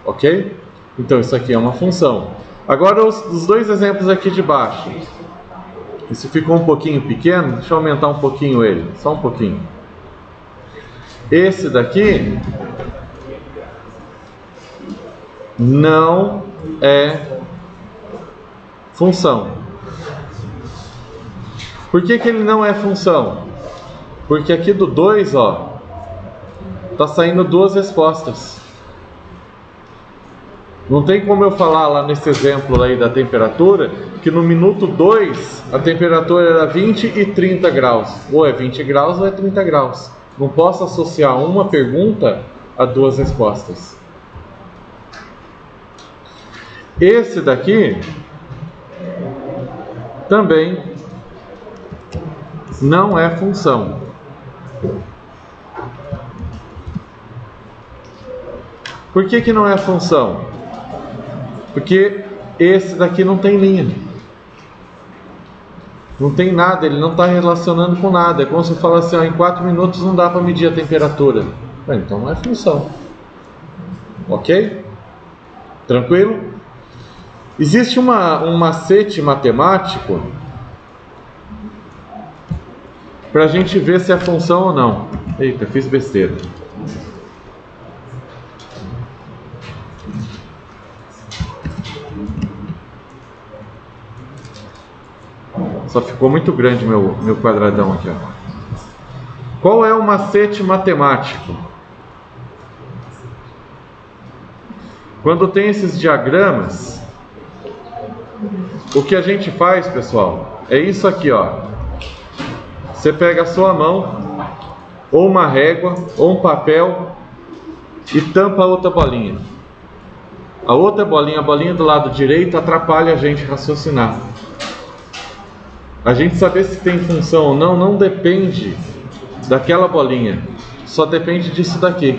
Ok? Então isso aqui é uma função. Agora os dois exemplos aqui de baixo. Esse ficou um pouquinho pequeno, deixa eu aumentar um pouquinho ele, só um pouquinho. Esse daqui não é função. Por que ele não é função? Porque aqui do 2, ó, tá saindo duas respostas. Não tem como eu falar lá nesse exemplo aí da temperatura, que no minuto 2 a temperatura era 20 e 30 graus. Ou é 20 graus ou é 30 graus. Não posso associar uma pergunta a duas respostas. Esse daqui também não é função. Por que não é função? Porque esse daqui não tem linha. Não tem nada, ele não está relacionando com nada. É como se eu falasse assim, ó, em 4 minutos não dá para medir a temperatura. Então não é função. Ok? Tranquilo? Existe um macete matemático para a gente ver se é função ou não. Eita, fiz besteira. Só ficou muito grande meu quadradão aqui, ó. Qual é o macete matemático? Quando tem esses diagramas, o que a gente faz, pessoal, é isso aqui, ó. Você pega a sua mão, ou uma régua, ou um papel, e tampa a outra bolinha. A outra bolinha, a bolinha do lado direito, atrapalha a gente raciocinar. A gente saber se tem função ou não, não depende daquela bolinha, só depende disso daqui.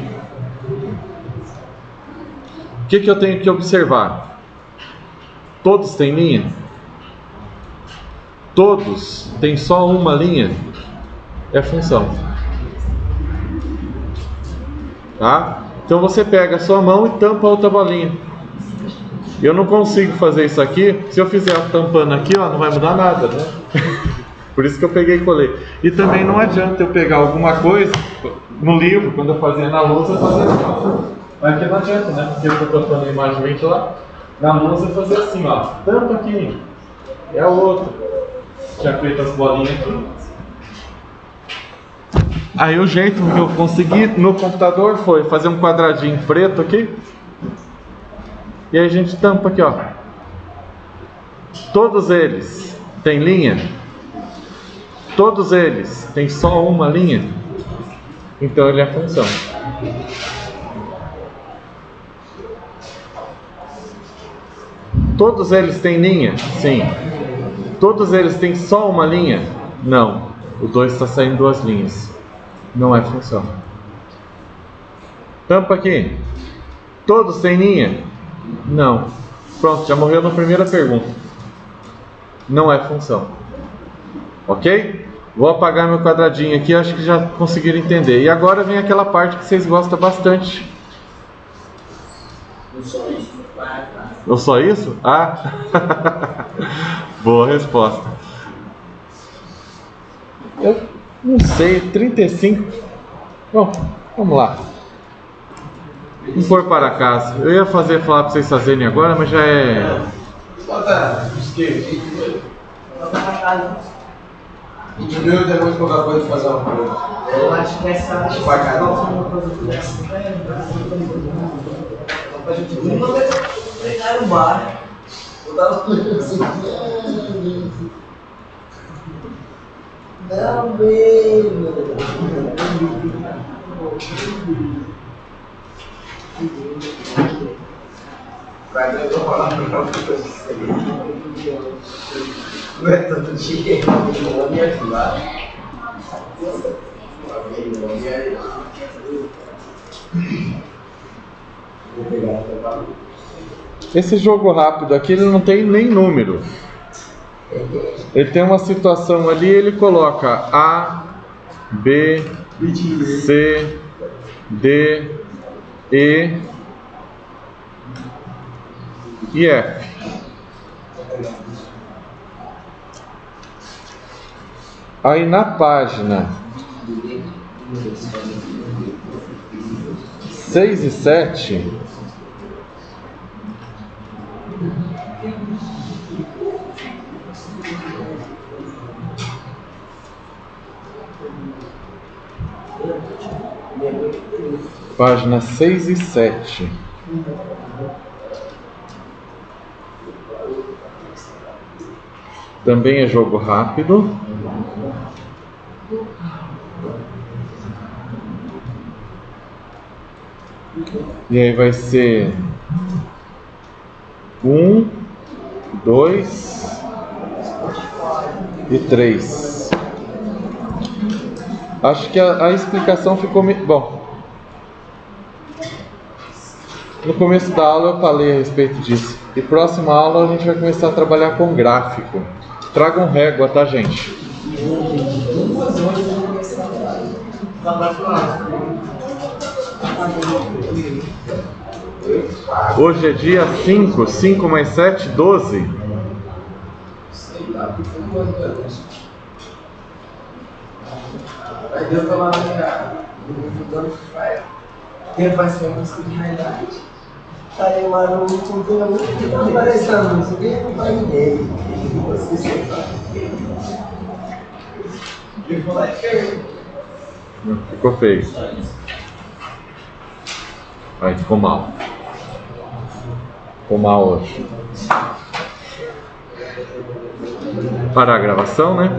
O que eu tenho que observar? Todos têm linha? Todos têm só uma linha? É função. Tá? Então você pega a sua mão e tampa a outra bolinha. Eu não consigo fazer isso aqui. Se eu fizer tampando aqui, ó, não vai mudar nada, né? Por isso que eu peguei e colei. E também não adianta eu pegar alguma coisa no livro, quando eu fazia na lousa, eu fazia assim, ó. Mas aqui não adianta, né? Porque eu estou tampando a imagem ventilar. Na lousa eu fazia assim, ó. Tampa aqui. É a outra. Tinha feito as bolinhas aqui. Aí o jeito que eu consegui no computador foi fazer um quadradinho preto aqui. E aí a gente tampa aqui, ó. Todos eles têm linha? Todos eles têm só uma linha? Então ele é função. Todos eles têm linha? Sim. Todos eles têm só uma linha? Não. O 2 está saindo duas linhas. Não é função. Tampa aqui. Todos têm linha? Não. Pronto, já morreu na primeira pergunta. Não é função. Ok? Vou apagar meu quadradinho aqui, acho que já conseguiram entender. E agora vem aquela parte que vocês gostam bastante. Ou só isso? Ah! Boa resposta. Eu não sei, 35. Bom, vamos lá. Vamos pôr para casa. Eu ia falar para vocês fazerem agora, mas já é. Bota esquerdo. Bota na casa. E depois qualquer coisa fazer uma coisa. Eu acho que essa vai cair. Uma coisa dessa. Pra gente treinar no bar. Botar os coisas assim. Não, mesmo. Mas eu tô falando pra você. Não é todo dia. Eu vou me ajudar. Vou pegar a tua. Esse jogo rápido aqui, ele não tem nem número. Ele tem uma situação ali, ele coloca A, B, C, D, E e F. Aí na página 6 e 7, página 6 e 7. Também é jogo rápido. E aí vai ser 1, 2 e 3. Acho que a explicação ficou... Bom, no começo da aula eu falei a respeito disso. E próxima aula a gente vai começar a trabalhar com gráfico. Tragam régua, tá, gente? Hoje é dia 5, 5 mais 7, 12. Aí Deus tá lá na cara. Tem paciência de verdade. Tá aí lá no conteúdo que tá aparecendo. Isso aqui é companhei. Você sabe. Eu vou lá e feio. Ficou feio. Aí ficou mal. Ficou mal hoje. Parar a gravação, né?